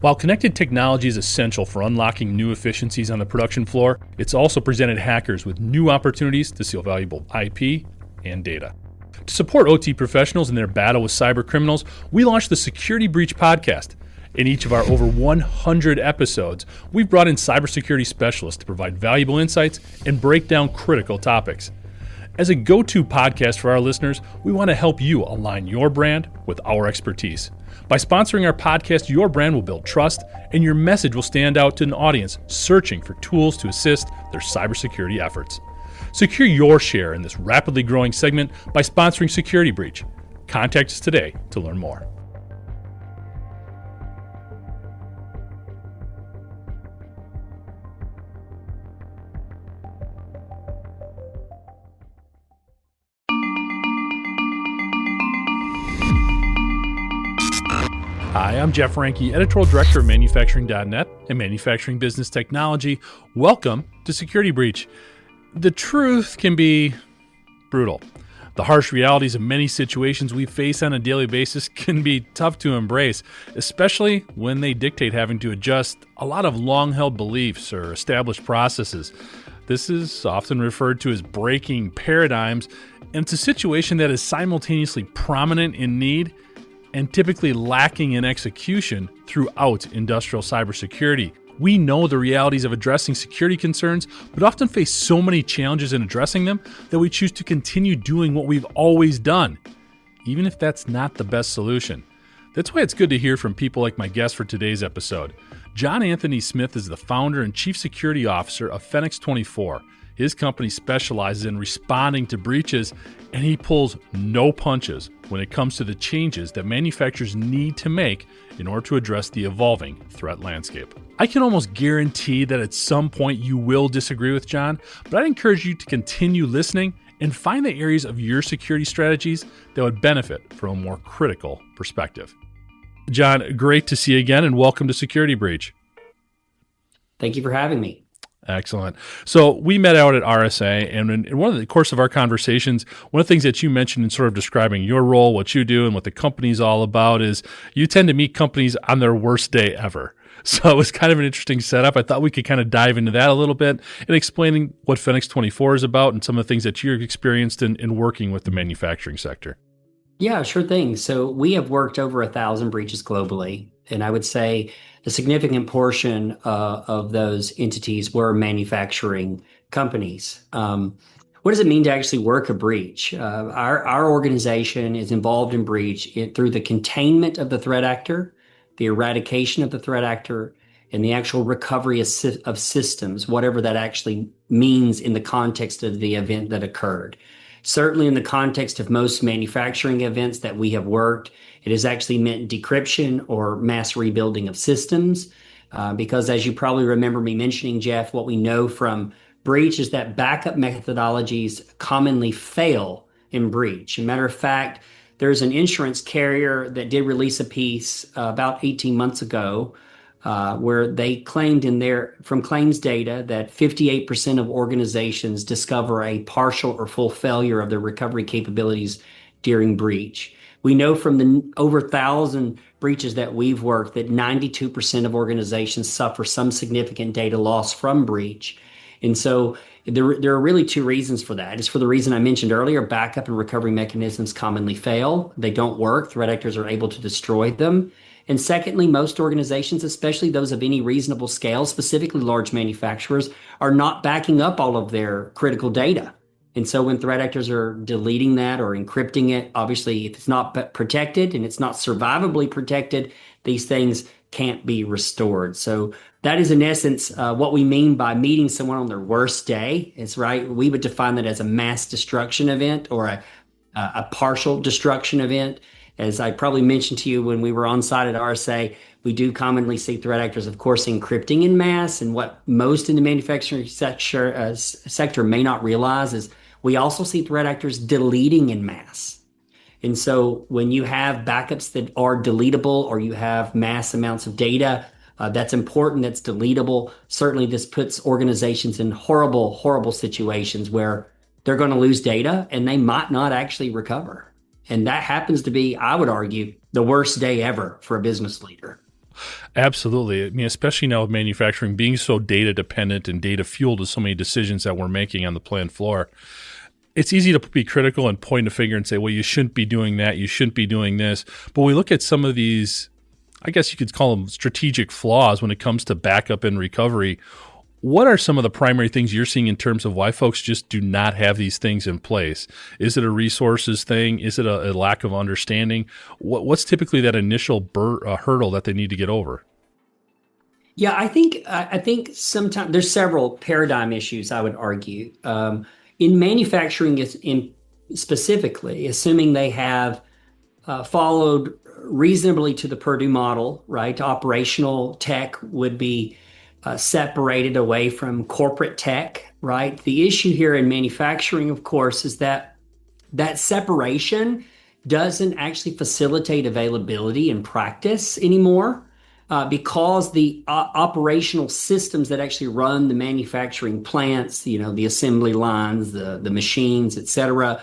While connected technology is essential for unlocking new efficiencies on the production floor, it's also presented hackers with new opportunities to steal valuable IP and data. To support OT professionals in their battle with cyber criminals, we launched the Security Breach podcast. In each of our over 100 episodes, we've brought in cybersecurity specialists to provide valuable insights and break down critical topics. As a go-to podcast for our listeners, we want to help you align your brand with our expertise. By sponsoring our podcast, your brand will build trust and your message will stand out to an audience searching for tools to assist their cybersecurity efforts. Secure your share in this rapidly growing segment by sponsoring Security Breach. Contact us today to learn more. Hi, I'm Jeff Ranke, Editorial Director of Manufacturing.net and Manufacturing Business Technology. Welcome to Security Breach. The truth can be brutal. The harsh realities of many situations we face on a daily basis can be tough to embrace, especially when they dictate having to adjust a lot of long-held beliefs or established processes. This is often referred to as breaking paradigms, and it's a situation that is simultaneously prominent in need and typically lacking in execution throughout industrial cybersecurity. We know the realities of addressing security concerns, but often face so many challenges in addressing them that we choose to continue doing what we've always done, even if that's not the best solution. That's why it's good to hear from people like my guest for today's episode. John Anthony Smith is the founder and chief security officer of Fenix 24. His company specializes in responding to breaches, and he pulls no punches when it comes to the changes that manufacturers need to make in order to address the evolving threat landscape. I can almost guarantee that at some point you will disagree with John, but I'd encourage you to continue listening and find the areas of your security strategies that would benefit from a more critical perspective. John, great to see you again, and welcome to Security Breach. Thank you for having me. Excellent. So we met out at RSA, and in one of the course of our conversations, one of the things that you mentioned in sort of describing your role, what you do, and what the company's all about is you tend to meet companies on their worst day ever. So it was kind of an interesting setup. I thought we could kind of dive into that a little bit and explaining what Fenix 24 is about and some of the things that you've experienced in working with the manufacturing sector. Yeah, sure thing. So we have worked over 1,000 breaches globally, and I would say a significant portion of those entities were manufacturing companies. What does it mean to actually work a breach? Our organization is involved in breach through the containment of the threat actor, the eradication of the threat actor, and the actual recovery of systems, whatever that actually means in the context of the event that occurred. Certainly in the context of most manufacturing events that we have worked, it has actually meant decryption or mass rebuilding of systems. Because as you probably remember me mentioning, Jeff, what we know from breach is that backup methodologies commonly fail in breach. As a matter of fact, there's an insurance carrier that did release a piece about 18 months ago where they claimed from claims data that 58% of organizations discover a partial or full failure of their recovery capabilities during breach. We know from the over 1,000 breaches that we've worked that 92% of organizations suffer some significant data loss from breach. And so there are really two reasons for that. It's for the reason I mentioned earlier, backup and recovery mechanisms commonly fail. They don't work. Threat actors are able to destroy them. And secondly, most organizations, especially those of any reasonable scale, specifically large manufacturers, are not backing up all of their critical data. And so when threat actors are deleting that or encrypting it, obviously if it's not protected and it's not survivably protected, these things can't be restored. So that is in essence what we mean by meeting someone on their worst day. It's right. We would define that as a mass destruction event or a partial destruction event. As I probably mentioned to you when we were on site at RSA, we do commonly see threat actors, of course, encrypting in mass. And what most in the manufacturing sector may not realize is we also see threat actors deleting in mass. And so when you have backups that are deletable or you have mass amounts of data, that's important, that's deletable. Certainly this puts organizations in horrible, horrible situations where they're going to lose data and they might not actually recover. And that happens to be, I would argue, the worst day ever for a business leader. Absolutely. I mean, especially now with manufacturing being so data dependent and data fueled with so many decisions that we're making on the plant floor. It's easy to be critical and point a finger and say, well, you shouldn't be doing that. You shouldn't be doing this. But we look at some of these, I guess you could call them strategic flaws when it comes to backup and recovery. What are some of the primary things you're seeing in terms of why folks just do not have these things in place? Is it a resources thing? Is it a lack of understanding? What's typically that initial hurdle that they need to get over? Yeah, I think sometimes there's several paradigm issues I would argue. In manufacturing, in specifically, assuming they have followed reasonably to the Purdue model, right? Operational tech would be separated away from corporate tech, right? The issue here in manufacturing, of course, is that that separation doesn't actually facilitate availability in practice anymore because the operational systems that actually run the manufacturing plants, the assembly lines, the machines, et cetera,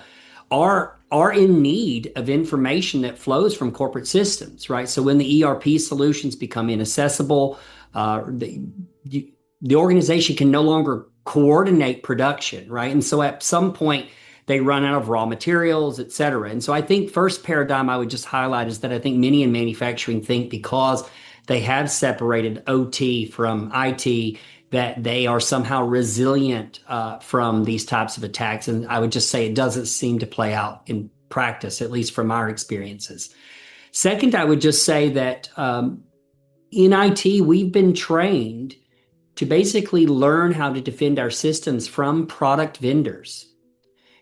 are in need of information that flows from corporate systems, right? So when the ERP solutions become inaccessible, the organization can no longer coordinate production, right? And so at some point, they run out of raw materials, et cetera. And so I think first paradigm I would just highlight is that I think many in manufacturing think because they have separated OT from IT, that they are somehow resilient from these types of attacks. And I would just say it doesn't seem to play out in practice, at least from our experiences. Second, I would just say that in IT, we've been trained to basically learn how to defend our systems from product vendors.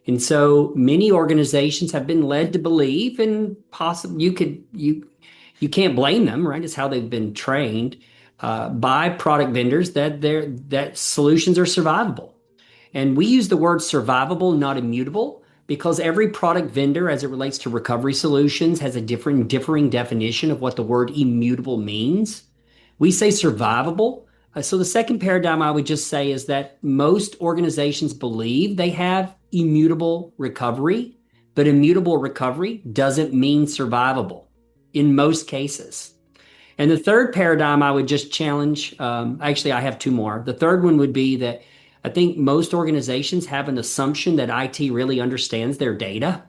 And so many organizations have been led to believe, and possibly you can't blame them, right? It's how they've been trained by product vendors that solutions are survivable. And we use the word survivable, not immutable, because every product vendor, as it relates to recovery solutions, has a differing definition of what the word immutable means. We say survivable. So the second paradigm I would just say is that most organizations believe they have immutable recovery, but immutable recovery doesn't mean survivable in most cases. And the third paradigm I would just challenge, actually, I have two more. The third one would be that I think most organizations have an assumption that IT really understands their data.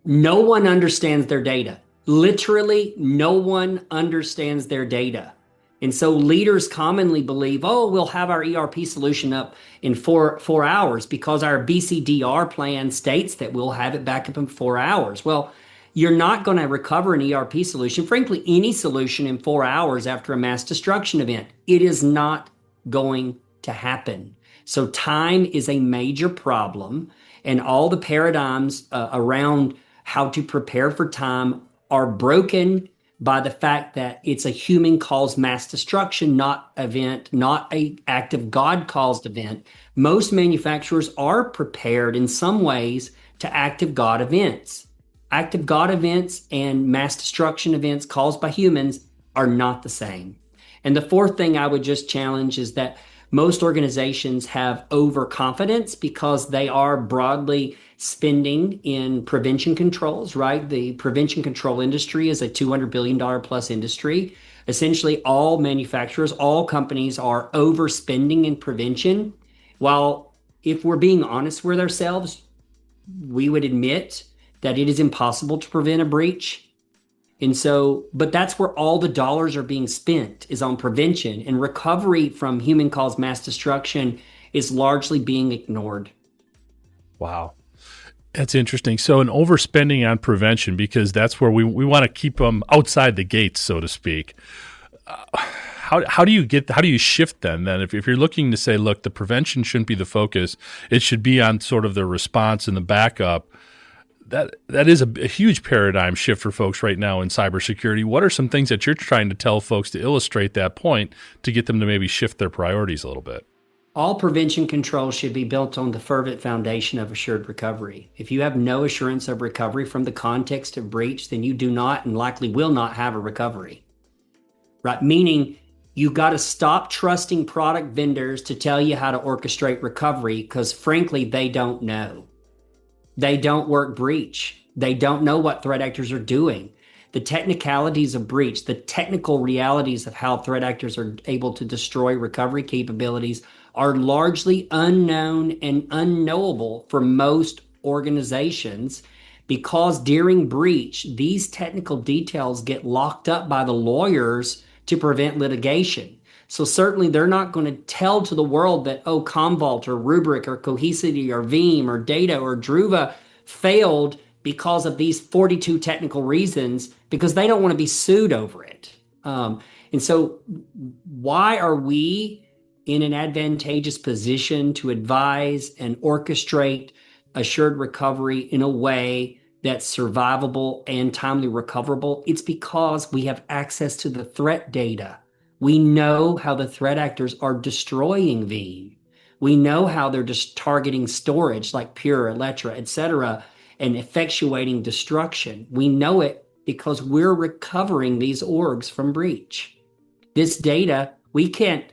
No one understands their data. Literally, no one understands their data. And so leaders commonly believe, oh, we'll have our ERP solution up in four hours because our BCDR plan states that we'll have it back up in 4 hours. Well, you're not going to recover an ERP solution, frankly, any solution in 4 hours after a mass destruction event. It is not going to happen. So time is a major problem, and all the paradigms around how to prepare for time are broken by the fact that it's a human caused mass destruction, not a act of God caused event. Most manufacturers are prepared in some ways to active God events. Active God events and mass destruction events caused by humans are not the same. And the fourth thing I would just challenge is that most organizations have overconfidence because they are broadly spending in prevention controls, right? The prevention control industry is a $200 billion plus industry. Essentially, all manufacturers, all companies are overspending in prevention. While if we're being honest with ourselves, we would admit that it is impossible to prevent a breach. And so, but that's where all the dollars are being spent, is on prevention, and recovery from human caused mass destruction is largely being ignored. Wow. That's interesting. So an overspending on prevention, because that's where we want to keep them outside the gates, so to speak. How do you shift then if you're looking to say, look, the prevention shouldn't be the focus, it should be on sort of the response and the backup. That is a huge paradigm shift for folks right now in cybersecurity. What are some things that you're trying to tell folks to illustrate that point to get them to maybe shift their priorities a little bit? All prevention controls should be built on the fervent foundation of assured recovery. If you have no assurance of recovery from the context of breach, then you do not and likely will not have a recovery. Right? Meaning you got to stop trusting product vendors to tell you how to orchestrate recovery because frankly, they don't know. They don't work breach. They don't know what threat actors are doing. the technicalities of breach, the technical realities of how threat actors are able to destroy recovery capabilities are largely unknown and unknowable for most organizations because during breach, these technical details get locked up by the lawyers to prevent litigation. So certainly they're not going to tell to the world that, oh, Commvault or Rubrik or Cohesity or Veeam or Data or Druva failed because of these 42 technical reasons because they don't want to be sued over it. And so why are we in an advantageous position to advise and orchestrate assured recovery in a way that's survivable and timely recoverable? It's because we have access to the threat data. We know how the threat actors are destroying Veeam. We know how they're just targeting storage like Pure, Electra, et cetera, and effectuating destruction. We know it because we're recovering these orgs from breach. This data, we can't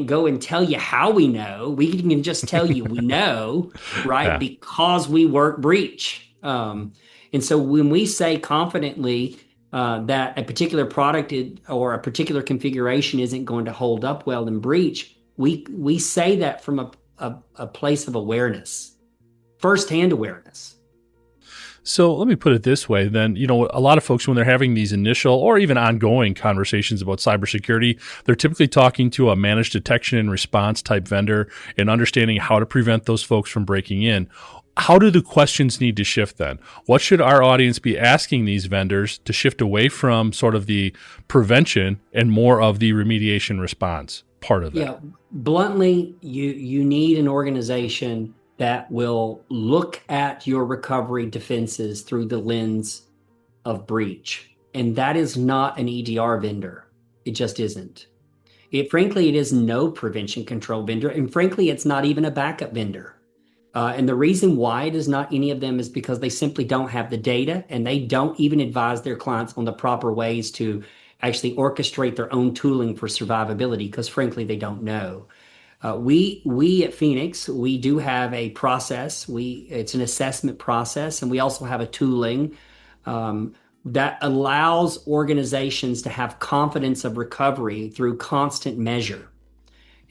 go and tell you how we know. We can just tell you we know, right? Yeah. Because we work breach. And so when we say confidently that a particular product or a particular configuration isn't going to hold up well in breach, we say that from a place of awareness, firsthand awareness. So let me put it this way then, a lot of folks, when they're having these initial or even ongoing conversations about cybersecurity, they're typically talking to a managed detection and response type vendor and understanding how to prevent those folks from breaking in. How do the questions need to shift then? What should our audience be asking these vendors to shift away from sort of the prevention and more of the remediation response part of it? Yeah, bluntly, you need an organization that will look at your recovery defenses through the lens of breach. And that is not an EDR vendor. It just isn't. Frankly, it is no prevention control vendor. And frankly, it's not even a backup vendor. And the reason why it is not any of them is because they simply don't have the data and they don't even advise their clients on the proper ways to actually orchestrate their own tooling for survivability because frankly, they don't know. We at Phoenix, we do have a process. It's an assessment process, and we also have a tooling that allows organizations to have confidence of recovery through constant measure.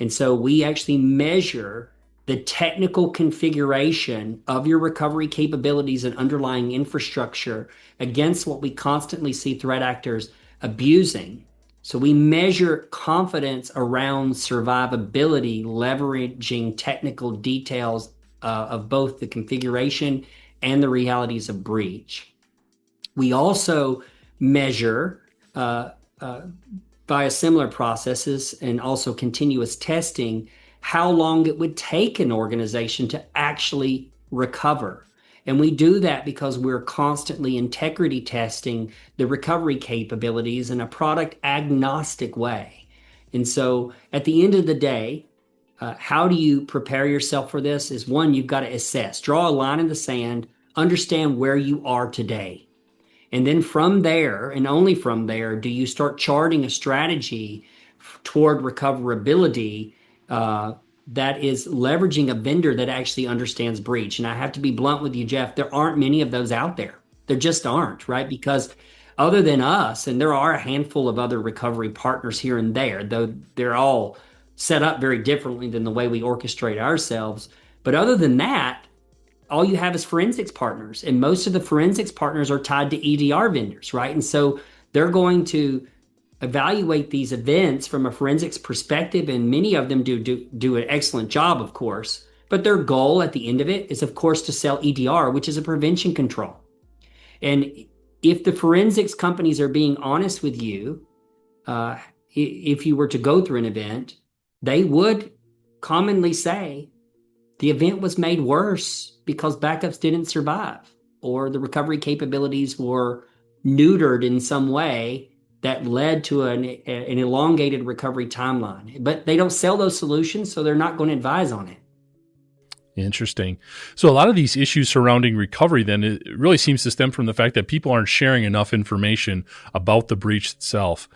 And so we actually measure the technical configuration of your recovery capabilities and underlying infrastructure against what we constantly see threat actors abusing. So we measure confidence around survivability, leveraging technical details of both the configuration and the realities of breach. We also measure via similar processes and also continuous testing how long it would take an organization to actually recover. And we do that because we're constantly integrity testing the recovery capabilities in a product agnostic way. And so at the end of the day, how do you prepare yourself for this is one, you've got to assess, draw a line in the sand, understand where you are today. And then from there, and only from there, do you start charting a strategy toward recoverability that is leveraging a vendor that actually understands breach. And I have to be blunt with you, Jeff, there aren't many of those out there. There just aren't, right? Because other than us, and there are a handful of other recovery partners here and there, though they're all set up very differently than the way we orchestrate ourselves. But other than that, all you have is forensics partners. And most of the forensics partners are tied to EDR vendors, right? And so they're going to evaluate these events from a forensics perspective, and many of them do an excellent job, of course. But their goal at the end of it is, of course, to sell EDR, which is a prevention control. And if the forensics companies are being honest with you, if you were to go through an event, they would commonly say the event was made worse because backups didn't survive, or the recovery capabilities were neutered in some way that led to an elongated recovery timeline. But they don't sell those solutions, so they're not going to advise on it. Interesting. So a lot of these issues surrounding recovery then, it really seems to stem from the fact that people aren't sharing enough information about the breach itself.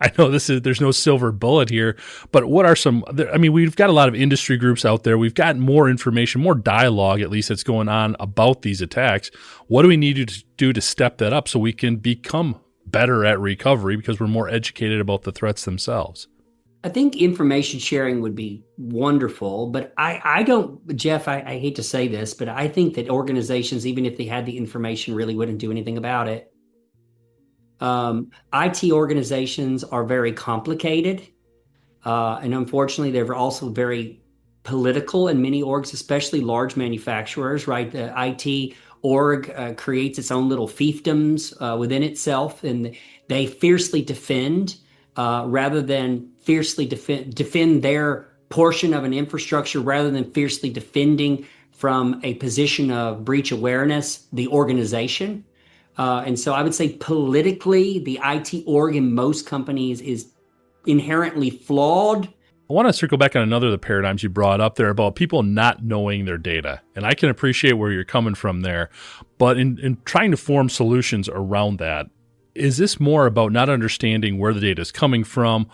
I know there's no silver bullet here, but what are some, I mean, we've got a lot of industry groups out there. We've got more information, more dialogue, at least, that's going on about these attacks. What do we need to do to step that up so we can become better at recovery because we're more educated about the threats themselves? I think information sharing would be wonderful, but I don't, Jeff, I hate to say this, but I think that organizations, even if they had the information, really wouldn't do anything about it. IT organizations are very complicated, and unfortunately, they're also very political in many orgs, especially large manufacturers, right? The IT org creates its own little fiefdoms within itself, and they fiercely defend rather than fiercely defend their portion of an infrastructure rather than fiercely defending from a position of breach awareness, the organization. And so I would say politically, the IT org in most companies is inherently flawed. I want to circle back on another of the paradigms you brought up there about people not knowing their data. And I can appreciate where you're coming from there. But in trying to form solutions around that, is this more about not understanding where the data is coming from,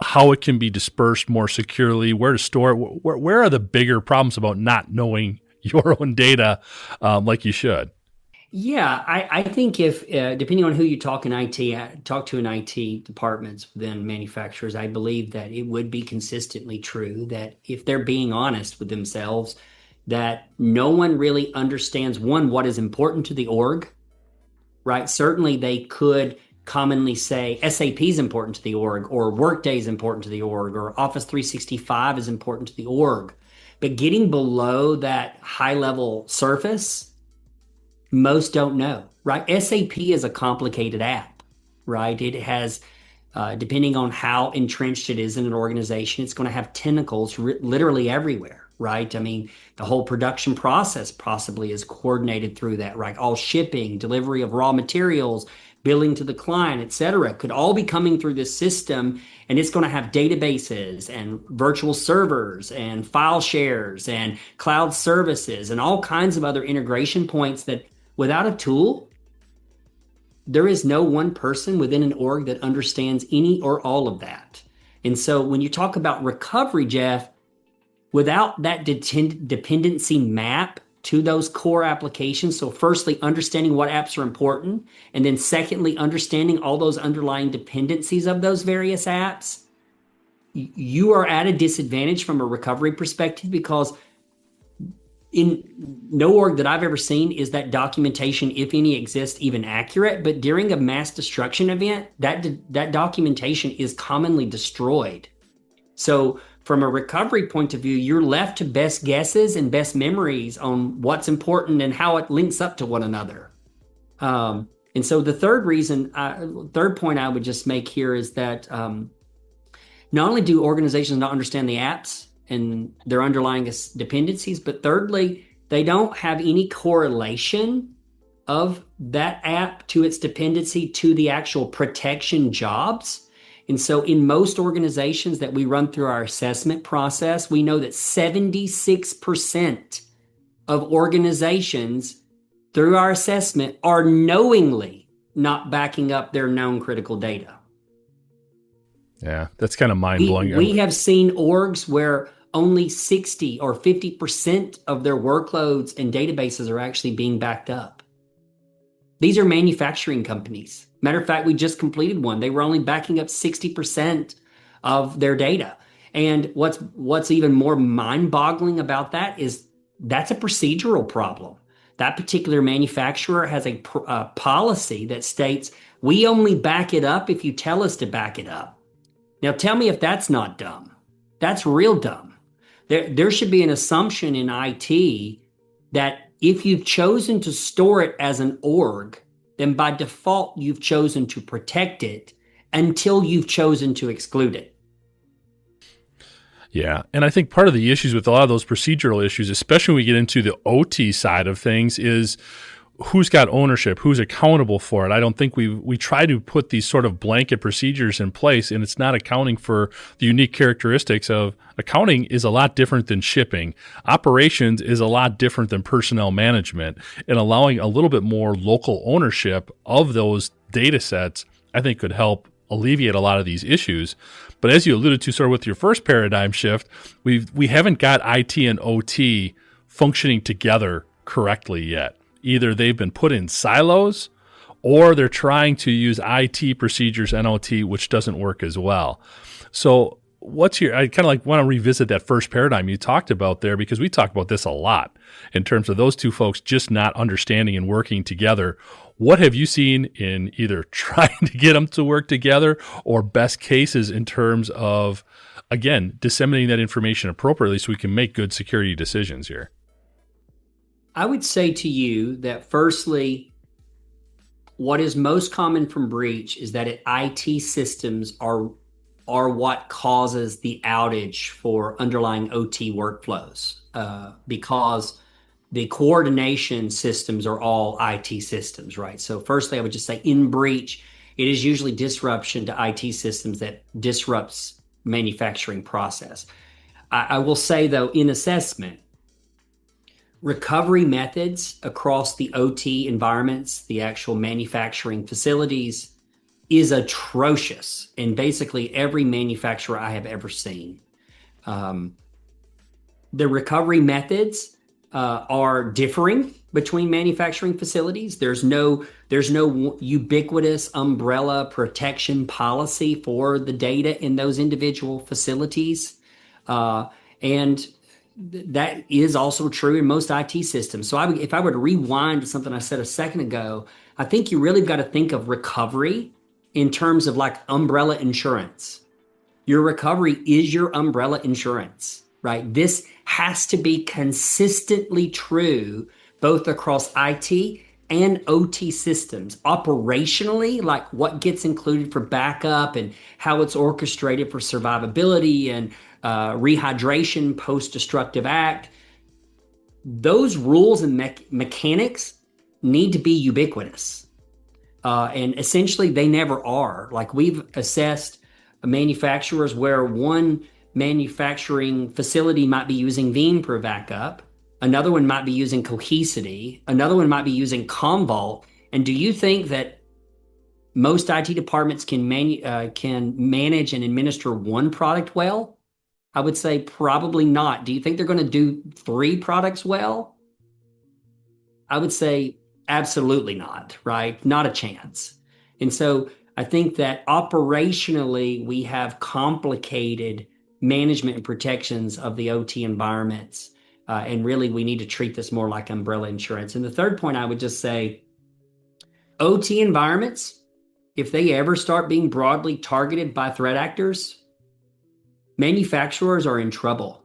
how it can be dispersed more securely, where to store it? Where are the bigger problems about not knowing your own data like you should? Yeah, I think if depending on who you talk to in IT departments within manufacturers, I believe that it would be consistently true that if they're being honest with themselves, that no one really understands, one, what is important to the org, right? Certainly they could commonly say SAP is important to the org, or Workday is important to the org, or Office 365 is important to the org. But getting below that high level surface, most don't know, right? SAP is a complicated app, right? It has, depending on how entrenched it is in an organization, it's going to have tentacles literally everywhere, right? I mean, the whole production process possibly is coordinated through that, right? All shipping, delivery of raw materials, billing to the client, et cetera, could all be coming through this system, and it's going to have databases and virtual servers and file shares and cloud services and all kinds of other integration points that without a tool, there is no one person within an org that understands any or all of that. And so when you talk about recovery, Jeff, without that dependency map to those core applications, so firstly, understanding what apps are important, and then secondly, understanding all those underlying dependencies of those various apps, you are at a disadvantage from a recovery perspective, because in no org that I've ever seen is that documentation, if any exists, even accurate. But during a mass destruction event, that documentation is commonly destroyed. So from a recovery point of view, you're left to best guesses and best memories on what's important and how it links up to one another. And so the third point I would just make here is that not only do organizations not understand the apps and their underlying dependencies, but thirdly, they don't have any correlation of that app to its dependency to the actual protection jobs. And so in most organizations that we run through our assessment process, we know that 76% of organizations through our assessment are knowingly not backing up their known critical data. Yeah, that's kind of mind-blowing. We have seen orgs where only 60 or 50% of their workloads and databases are actually being backed up. These are manufacturing companies. Matter of fact, we just completed one. They were only backing up 60% of their data. And what's even more mind-boggling about that is that's a procedural problem. That particular manufacturer has a policy that states, we only back it up if you tell us to back it up. Now, tell me if that's not dumb. That's real dumb. There should be an assumption in IT that if you've chosen to store it as an org, then by default, you've chosen to protect it until you've chosen to exclude it. Yeah. And I think part of the issues with a lot of those procedural issues, especially when we get into the OT side of things, is who's got ownership, who's accountable for it. I don't think we try to put these sort of blanket procedures in place, and it's not accounting for the unique characteristics of accounting is a lot different than shipping. Operations is a lot different than personnel management, and allowing a little bit more local ownership of those data sets, I think could help alleviate a lot of these issues. But as you alluded to, sort of with your first paradigm shift, we haven't got IT and OT functioning together correctly yet. Either they've been put in silos, or they're trying to use IT procedures and OT, which doesn't work as well. So I kind of like want to revisit that first paradigm you talked about there, because we talk about this a lot in terms of those two folks just not understanding and working together. What have you seen in either trying to get them to work together or best cases in terms of, again, disseminating that information appropriately so we can make good security decisions here? I would say to you that firstly, what is most common from breach is that IT systems are what causes the outage for underlying OT workflows, because the coordination systems are all IT systems, right? So firstly, I would just say in breach, it is usually disruption to IT systems that disrupts manufacturing process. I will say though, in assessment, recovery methods across the OT environments, the actual manufacturing facilities, is atrocious in basically every manufacturer I have ever seen. The recovery methods are differing between manufacturing facilities. There's no ubiquitous umbrella protection policy for the data in those individual facilities. And that is also true in most IT systems. So if I were to rewind to something I said a second ago, I think you really got to think of recovery in terms of like umbrella insurance. Your recovery is your umbrella insurance, right? This has to be consistently true both across IT and OT systems. Operationally, like what gets included for backup and how it's orchestrated for survivability and rehydration post-destructive act. Those rules and mechanics need to be ubiquitous. And essentially, they never are. Like we've assessed manufacturers where one manufacturing facility might be using Veeam for backup, another one might be using Cohesity, another one might be using Commvault. And do you think that most IT departments can manage and administer one product well? I would say probably not. Do you think they're going to do 3 products well? I would say absolutely not, right? Not a chance. And so I think that operationally, we have complicated management and protections of the OT environments. And really, we need to treat this more like umbrella insurance. And the third point, I would just say, OT environments, if they ever start being broadly targeted by threat actors, manufacturers are in trouble.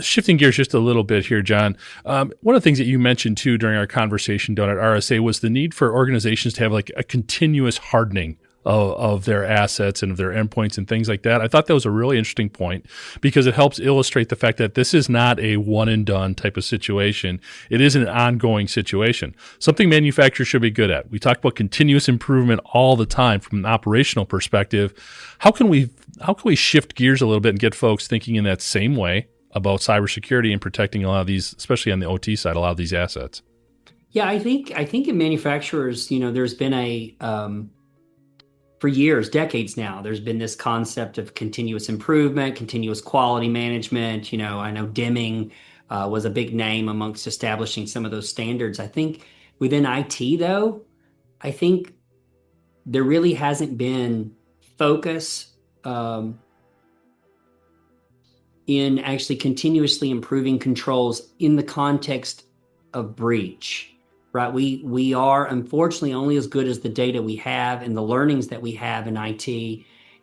Shifting gears just a little bit here, John, one of the things that you mentioned too during our conversation down at RSA was the need for organizations to have like a continuous hardening of their assets and of their endpoints and things like that. I thought that was a really interesting point because it helps illustrate the fact that this is not a one and done type of situation. It is an ongoing situation, something manufacturers should be good at. We talk about continuous improvement all the time from an operational perspective. How can we shift gears a little bit and get folks thinking in that same way about cybersecurity and protecting a lot of these, especially on the OT side, a lot of these assets? Yeah, I think in manufacturers, there's been for years, decades now, there's been this concept of continuous improvement, continuous quality management. I know Deming was a big name amongst establishing some of those standards. I think within IT, though, I think there really hasn't been focus in actually continuously improving controls in the context of breach. Right, we are unfortunately only as good as the data we have and the learnings that we have in IT,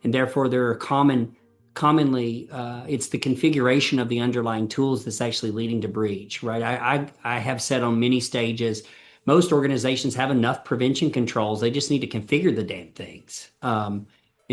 and therefore there are commonly it's the configuration of the underlying tools that's actually leading to breach. Right, I have said on many stages, most organizations have enough prevention controls; they just need to configure the damn things. And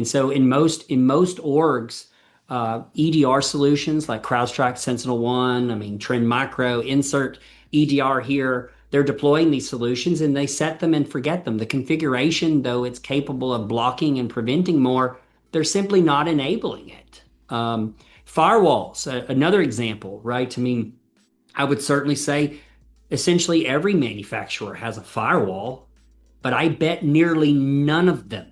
so in most orgs, EDR solutions like CrowdStrike, SentinelOne, Trend Micro, Insert EDR here. They're deploying these solutions and they set them and forget them. The configuration, though it's capable of blocking and preventing more, they're simply not enabling it. Firewalls, another example, right? I would certainly say essentially every manufacturer has a firewall, but I bet nearly none of them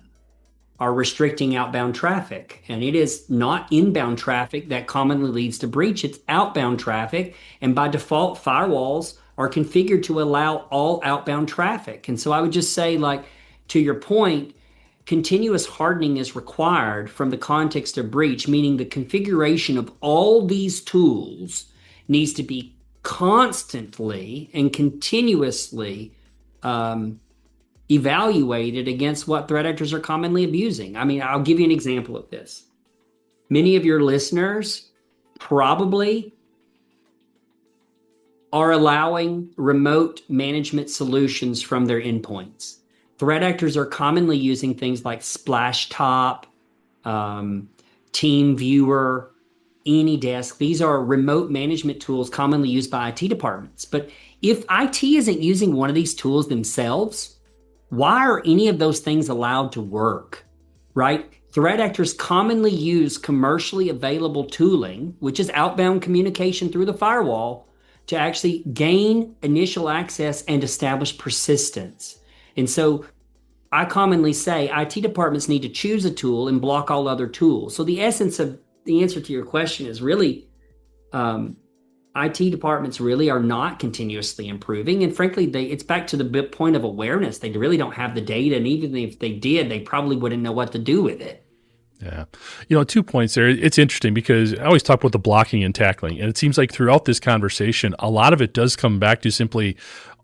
are restricting outbound traffic. And it is not inbound traffic that commonly leads to breach, it's outbound traffic. And by default, firewalls are configured to allow all outbound traffic. And so I would just say, like, to your point, continuous hardening is required from the context of breach, meaning the configuration of all these tools needs to be constantly and continuously evaluated against what threat actors are commonly abusing. I mean, I'll give you an example of this. Many of your listeners probably are allowing remote management solutions from their endpoints. Threat actors are commonly using things like Splashtop, Team Viewer, AnyDesk. These are remote management tools commonly used by IT departments. But if IT isn't using one of these tools themselves, why are any of those things allowed to work, right? Threat actors commonly use commercially available tooling, which is outbound communication through the firewall, to actually gain initial access and establish persistence. And so I commonly say IT departments need to choose a tool and block all other tools. So the essence of the answer to your question is really IT departments really are not continuously improving. And frankly, it's back to the point of awareness. They really don't have the data. And even if they did, they probably wouldn't know what to do with it. Yeah. 2 points there. It's interesting because I always talk about the blocking and tackling. And it seems like throughout this conversation, a lot of it does come back to simply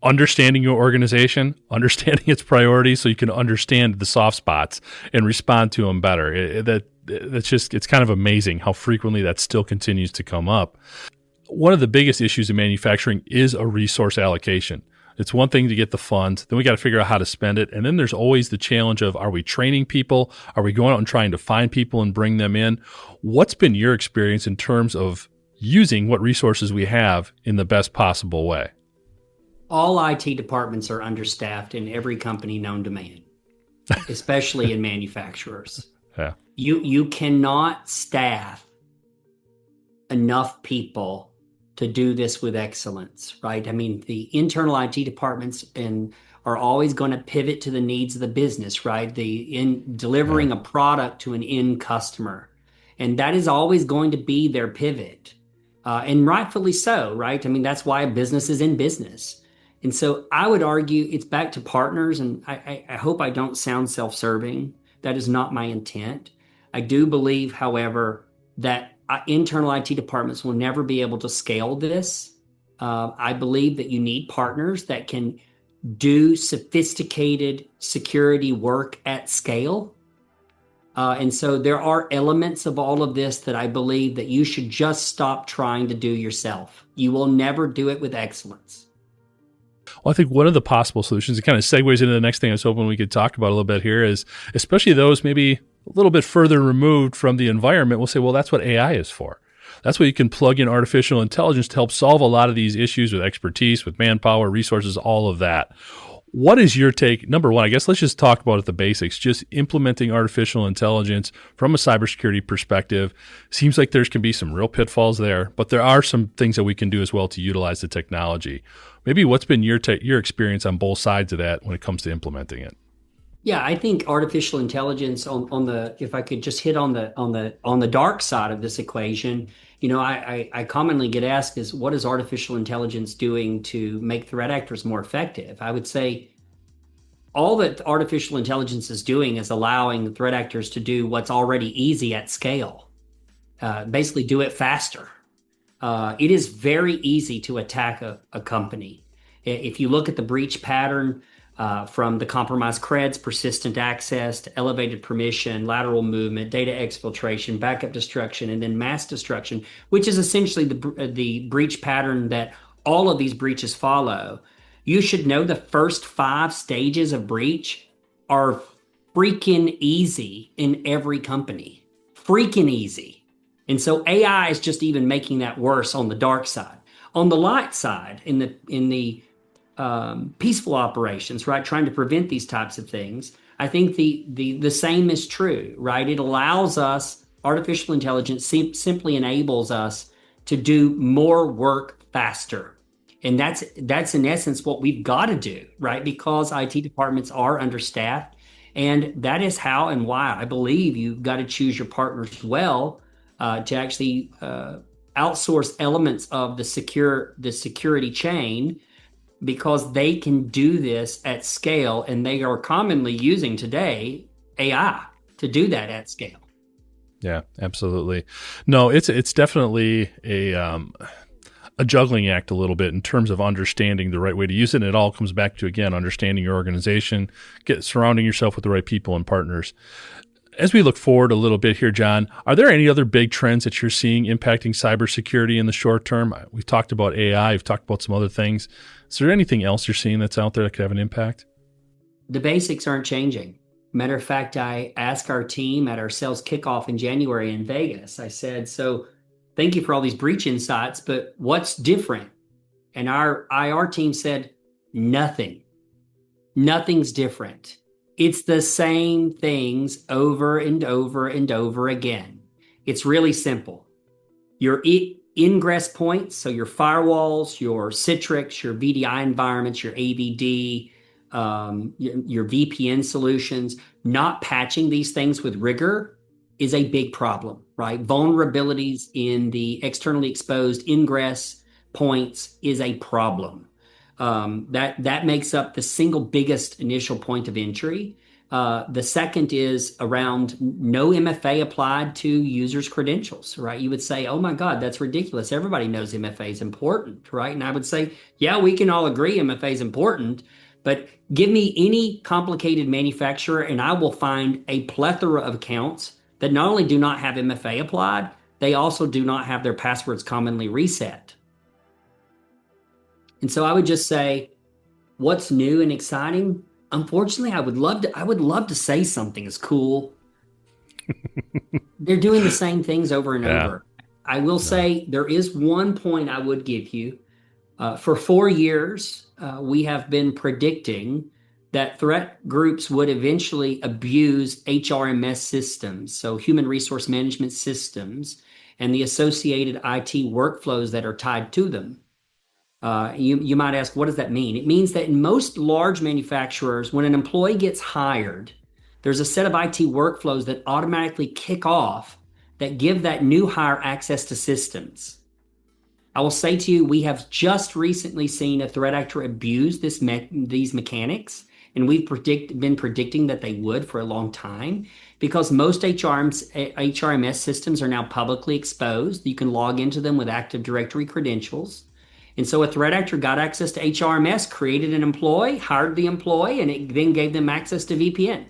understanding your organization, understanding its priorities so you can understand the soft spots and respond to them better. It's kind of amazing how frequently that still continues to come up. One of the biggest issues in manufacturing is a resource allocation. It's one thing to get the funds, then we got to figure out how to spend it. And then there's always the challenge of, are we training people? Are we going out and trying to find people and bring them in? What's been your experience in terms of using what resources we have in the best possible way? All IT departments are understaffed in every company known to man, especially in manufacturers. Yeah. You cannot staff enough people to do this with excellence, right? I mean, the internal IT departments are always going to pivot to the needs of the business, right? In delivering a product to an end customer. And that is always going to be their pivot. And rightfully so, right? I mean, that's why a business is in business. And so I would argue it's back to partners. And I hope I don't sound self-serving. That is not my intent. I do believe, however, that internal IT departments will never be able to scale this. I believe that you need partners that can do sophisticated security work at scale. And so there are elements of all of this that I believe that you should just stop trying to do yourself. You will never do it with excellence. Well, I think one of the possible solutions, it kind of segues into the next thing I was hoping we could talk about a little bit here, is especially those maybe a little bit further removed from the environment will say, well, that's what AI is for. That's where you can plug in artificial intelligence to help solve a lot of these issues with expertise, with manpower, resources, all of that. What is your take? Number one, I guess let's just talk about it, the basics, just implementing artificial intelligence from a cybersecurity perspective. Seems like there can be some real pitfalls there, but there are some things that we can do as well to utilize the technology. Maybe what's been your experience on both sides of that when it comes to implementing it? Yeah, I think artificial intelligence on the, if I could just hit on the dark side of this equation, I commonly get asked is, what is artificial intelligence doing to make threat actors more effective? I would say all that artificial intelligence is doing is allowing threat actors to do what's already easy at scale, basically do it faster. It is very easy to attack a company. If you look at the breach pattern, from the compromised creds, persistent access, to elevated permission, lateral movement, data exfiltration, backup destruction, and then mass destruction, which is essentially the breach pattern that all of these breaches follow. You should know the first 5 stages of breach are freaking easy in every company. Freaking easy. And so AI is just even making that worse on the dark side. On the light side, in the peaceful operations, right? Trying to prevent these types of things. I think the same is true, right? It allows us, artificial intelligence simply enables us to do more work faster. And that's in essence what we've got to do, right? Because IT departments are understaffed. And that is how and why I believe you've got to choose your partners well to actually outsource elements of the security chain, because they can do this at scale, and they are commonly using today AI to do that at scale. Yeah, absolutely. No, it's definitely a juggling act a little bit in terms of understanding the right way to use it. And it all comes back to, again, understanding your organization, surrounding yourself with the right people and partners. As we look forward a little bit here, John, are there any other big trends that you're seeing impacting cybersecurity in the short term? We've talked about AI. We've talked about some other things. Is there anything else you're seeing that's out there that could have an impact? The basics aren't changing. Matter of fact, I asked our team at our sales kickoff in January in Vegas, I said, so thank you for all these breach insights, but what's different? And our IR team said, nothing. Nothing's different. It's the same things over and over and over again. It's really simple. Your ingress points, so your firewalls, your Citrix, your VDI environments, your AVD, your VPN solutions, not patching these things with rigor is a big problem, right? Vulnerabilities in the externally exposed ingress points is a problem. That makes up the single biggest initial point of entry. The second is around no MFA applied to users' credentials, right? You would say, oh my God, that's ridiculous. Everybody knows MFA is important, right? And I would say, yeah, we can all agree MFA is important, but give me any complicated manufacturer and I will find a plethora of accounts that not only do not have MFA applied, they also do not have their passwords commonly reset. And so I would just say, what's new and exciting? Unfortunately, I would love to say something is cool. They're doing the same things over and over. I will say there is one point I would give you. For 4 years, we have been predicting that threat groups would eventually abuse HRMS systems, so human resource management systems, and the associated IT workflows that are tied to them. You might ask, what does that mean? It means that in most large manufacturers, when an employee gets hired, there's a set of IT workflows that automatically kick off that give that new hire access to systems. I will say to you, we have just recently seen a threat actor abuse these mechanics, and we've been predicting that they would for a long time, because most HRMS systems are now publicly exposed. You can log into them with Active Directory credentials. And so a threat actor got access to HRMS, created an employee, hired the employee, and it then gave them access to VPN.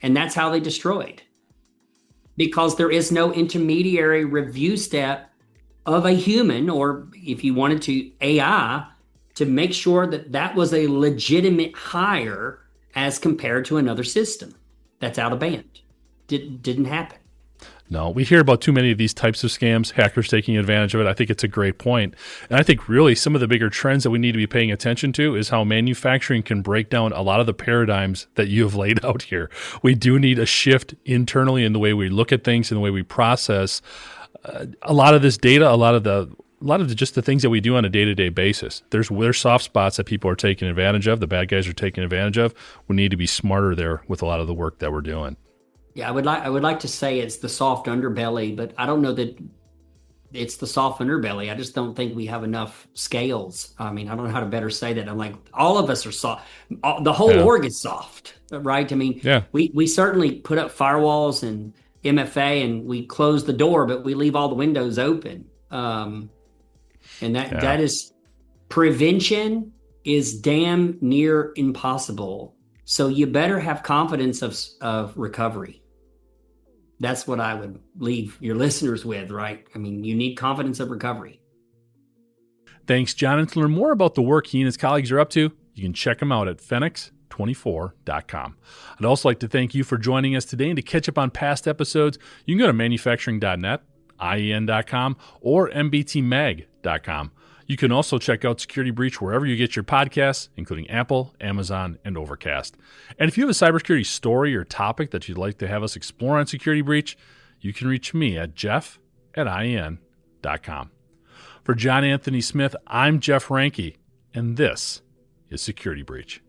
And that's how they destroyed. Because there is no intermediary review step of a human, or if you wanted to, AI, to make sure that that was a legitimate hire as compared to another system that's out of band. Didn't happen. No, we hear about too many of these types of scams, hackers taking advantage of it. I think it's a great point. And I think really some of the bigger trends that we need to be paying attention to is how manufacturing can break down a lot of the paradigms that you have laid out here. We do need a shift internally in the way we look at things and the way we process a lot of this data, a lot of just the things that we do on a day-to-day basis. There's soft spots that people are taking advantage of, the bad guys are taking advantage of. We need to be smarter there with a lot of the work that we're doing. Yeah, I would like to say it's the soft underbelly, but I don't know that it's the soft underbelly. I just don't think we have enough scales. I mean, I don't know how to better say that. I'm like, all of us are soft. The whole org is soft, right? I mean, we certainly put up firewalls and MFA and we close the door, but we leave all the windows open. And that is, prevention is damn near impossible. So you better have confidence of recovery. That's what I would leave your listeners with, right? I mean, you need confidence of recovery. Thanks, John. And to learn more about the work he and his colleagues are up to, you can check them out at Fenix24.com. I'd also like to thank you for joining us today. And to catch up on past episodes, you can go to manufacturing.net, IEN.com, or mbtmag.com. You can also check out Security Breach wherever you get your podcasts, including Apple, Amazon, and Overcast. And if you have a cybersecurity story or topic that you'd like to have us explore on Security Breach, you can reach me at jeff@IEN.com. For John Anthony Smith, I'm Jeff Ranke, and this is Security Breach.